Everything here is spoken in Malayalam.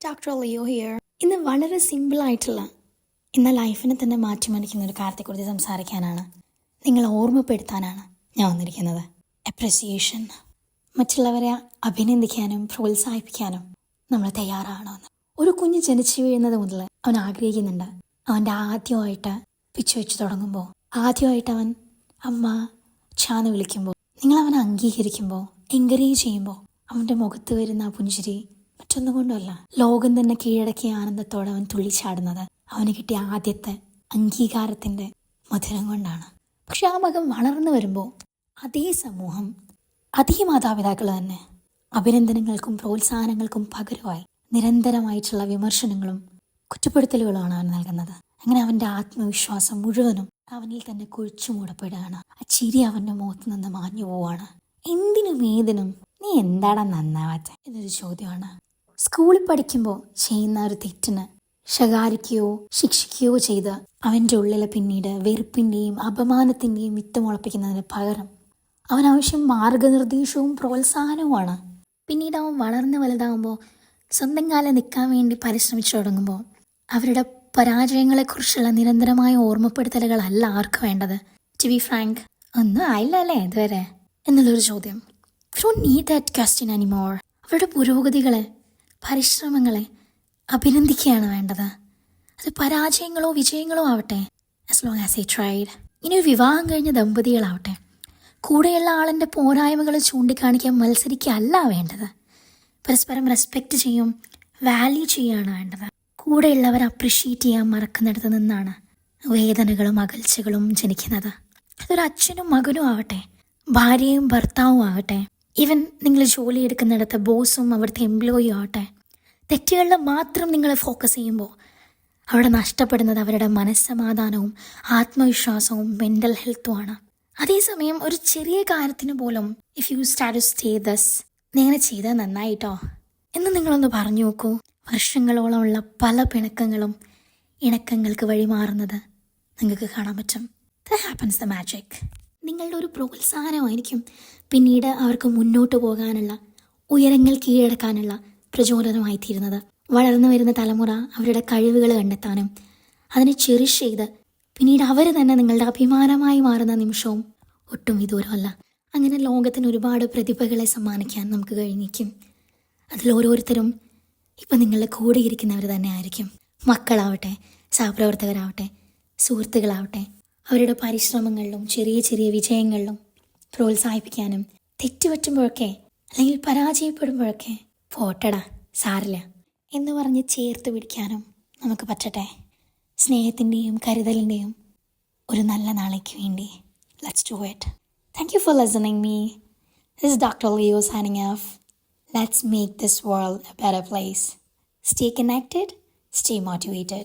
Doctor Leo here. ഇന്ന് വളരെ സിമ്പിളായിട്ടുള്ള ഇന്ന് ലൈഫിനെ തന്നെ മാറ്റിമറിക്കുന്ന ഒരു കാര്യത്തെക്കുറിച്ച് സംസാരിക്കാനാണ്, നിങ്ങളെ ഓർമ്മപ്പെടുത്താനാണ് ഞാൻ വന്നിരിക്കുന്നത്. അപ്രിസിയേഷൻ. മറ്റുള്ളവരെ അഭിനന്ദിക്കാനും പ്രോത്സാഹിപ്പിക്കാനും നമ്മൾ തയ്യാറാണോ എന്ന്. ഒരു കുഞ്ഞ് ജനിച്ചു വീഴുന്നത് മുതൽ അവൻ ആഗ്രഹിക്കുന്നുണ്ട്. അവൻ്റെ ആദ്യമായിട്ട് പിച്ചു വെച്ച് തുടങ്ങുമ്പോൾ, ആദ്യമായിട്ട് അവൻ അമ്മ ചാന്ന് വിളിക്കുമ്പോൾ, നിങ്ങൾ അവനെ അംഗീകരിക്കുമ്പോൾ, എൻകറേജ് ചെയ്യുമ്പോൾ അവൻ്റെ മുഖത്ത് വരുന്ന ആ പുഞ്ചിരി മറ്റൊന്നും കൊണ്ടല്ല, ലോകം തന്നെ കീഴടക്കിയ ആനന്ദത്തോടെ അവൻ തുള്ളിച്ചാടുന്നത് അവന് കിട്ടിയ ആദ്യത്തെ അംഗീകാരത്തിൻ്റെ മധുരം കൊണ്ടാണ്. പക്ഷെ ആ മകൻ വളർന്നു വരുമ്പോൾ അതേ സമൂഹം, അതേ മാതാപിതാക്കൾ തന്നെ അഭിനന്ദനങ്ങൾക്കും പ്രോത്സാഹനങ്ങൾക്കും പകരമായി നിരന്തരമായിട്ടുള്ള വിമർശനങ്ങളും കുറ്റപ്പെടുത്തലുകളുമാണ് അവൻ നൽകുന്നത്. അങ്ങനെ അവൻ്റെ ആത്മവിശ്വാസം മുഴുവനും അവനിൽ തന്നെ കുഴിച്ചു മൂടപ്പെടുകയാണ്. ആ ചിരി അവൻ്റെ മുഖത്ത് നിന്ന് മാഞ്ഞു പോവാണ്. എന്തിനും ഏതിനും നീ എന്താടാ നന്നാവാത്ത എന്നൊരു ചോദ്യമാണ്. സ്കൂളിൽ പഠിക്കുമ്പോൾ ചെയ്യുന്ന ഒരു തെറ്റിന് ശകാരിക്കുകയോ ശിക്ഷിക്കുകയോ ചെയ്ത് അവൻ്റെ ഉള്ളിൽ പിന്നീട് വെറുപ്പിൻ്റെയും അപമാനത്തിൻ്റെയും വിത്ത് മുളപ്പിക്കുന്നതിന് പകരം അവൻ ആവശ്യം മാർഗനിർദ്ദേശവും പ്രോത്സാഹനവുമാണ്. പിന്നീട് അവൻ വളർന്ന് വലുതാകുമ്പോൾ സ്വന്തം കാലം നിൽക്കാൻ വേണ്ടി പരിശ്രമിച്ചു തുടങ്ങുമ്പോൾ അവരുടെ പരാജയങ്ങളെക്കുറിച്ചുള്ള നിരന്തരമായ ഓർമ്മപ്പെടുത്തലുകളല്ല ആർക്ക് വേണ്ടത്. ടു ബി ഫ്രാങ്ക്, ഒന്നും ആയില്ല അല്ലേ ഇതുവരെ എന്നുള്ളൊരു ചോദ്യം. You don't need that question anymore. അവരുടെ പുരോഗതികളെ, പരിശ്രമങ്ങളെ അഭിനന്ദിക്കുകയാണ് വേണ്ടത്. അത് പരാജയങ്ങളോ വിജയങ്ങളോ ആവട്ടെ, as long as he tried. ഇനി ഒരു വിവാഹം കഴിഞ്ഞ ദമ്പതികളാവട്ടെ, കൂടെയുള്ള ആളിൻ്റെ പോരായ്മകൾ ചൂണ്ടിക്കാണിക്കാൻ മത്സരിക്കുകയല്ല വേണ്ടത്. പരസ്പരം റെസ്പെക്റ്റ് ചെയ്യും, വാല്യൂ ചെയ്യുകയാണ് വേണ്ടത്. കൂടെയുള്ളവരെ അപ്രിഷ്യേറ്റ് ചെയ്യാൻ മറക്കുന്നിടത്ത് നിന്നാണ് വേദനകളും അകൽച്ചകളും ജനിക്കുന്നത്. അതൊരു അച്ഛനും മകനും ആവട്ടെ, ഭാര്യയും ഭർത്താവും ആവട്ടെ, ഈവൻ നിങ്ങൾ ജോലി എടുക്കുന്നിടത്ത് ബോസും അവിടുത്തെ എംപ്ലോയിയും ആവട്ടെ, തെറ്റുകളിൽ മാത്രം നിങ്ങൾ ഫോക്കസ് ചെയ്യുമ്പോൾ അവിടെ നഷ്ടപ്പെടുന്നത് അവരുടെ മനസ്സമാധാനവും ആത്മവിശ്വാസവും മെൻ്റൽ ഹെൽത്തുമാണ്. അതേസമയം ഒരു ചെറിയ കാര്യത്തിന് പോലും if you start to stay thus, നീ അങ്ങനെ ചെയ്താൽ നന്നായിട്ടോ എന്ന് നിങ്ങളൊന്ന് പറഞ്ഞു നോക്കൂ. വർഷങ്ങളോളമുള്ള പല പിണക്കങ്ങളും ഇണക്കങ്ങൾക്ക് വഴിമാറുന്നത് നിങ്ങൾക്ക് കാണാൻ പറ്റും. That happens the magic. നിങ്ങളുടെ ഒരു പ്രോത്സാഹനമായിരിക്കും പിന്നീട് അവർക്ക് മുന്നോട്ട് പോകാനുള്ള, ഉയരങ്ങൾ കീഴടക്കാനുള്ള പ്രചോദനമായി തീരുന്നത്. വളർന്നു വരുന്ന തലമുറ അവരുടെ കഴിവുകൾ കണ്ടെത്താനും അതിനെ ചെറിഷ് ചെയ്ത് പിന്നീട് അവർ തന്നെ നിങ്ങളുടെ അഭിമാനമായി മാറുന്ന നിമിഷവും ഒട്ടും വിദൂരമല്ല. അങ്ങനെ ലോകത്തിന് ഒരുപാട് പ്രതിഭകളെ സമ്മാനിക്കാൻ നമുക്ക് കഴിഞ്ഞിരിക്കും. അതിലോരോരുത്തരും ഇപ്പം നിങ്ങളുടെ കൂടെ ഇരിക്കുന്നവർ തന്നെ ആയിരിക്കും. മക്കളാവട്ടെ, സഹപ്രവർത്തകരാവട്ടെ, സുഹൃത്തുക്കളാവട്ടെ, അവരുടെ പരിശ്രമങ്ങളിലും ചെറിയ ചെറിയ വിജയങ്ങളിലും പ്രോത്സാഹിപ്പിക്കാനും, തെറ്റുപറ്റുമ്പോഴൊക്കെ അല്ലെങ്കിൽ പരാജയപ്പെടുമ്പോഴൊക്കെ പോട്ടടാ സാരില്ല എന്ന് പറഞ്ഞ് ചേർത്ത് പിടിക്കാനും നമുക്ക് പറ്റട്ടെ. സ്നേഹത്തിൻ്റെയും കരുതലിൻ്റെയും ഒരു നല്ല നാളേക്ക് വേണ്ടി. Let's do it. Thank you for listening me. This is doctor Leo signing off. Let's make this world a better place. Stay connected, stay motivated.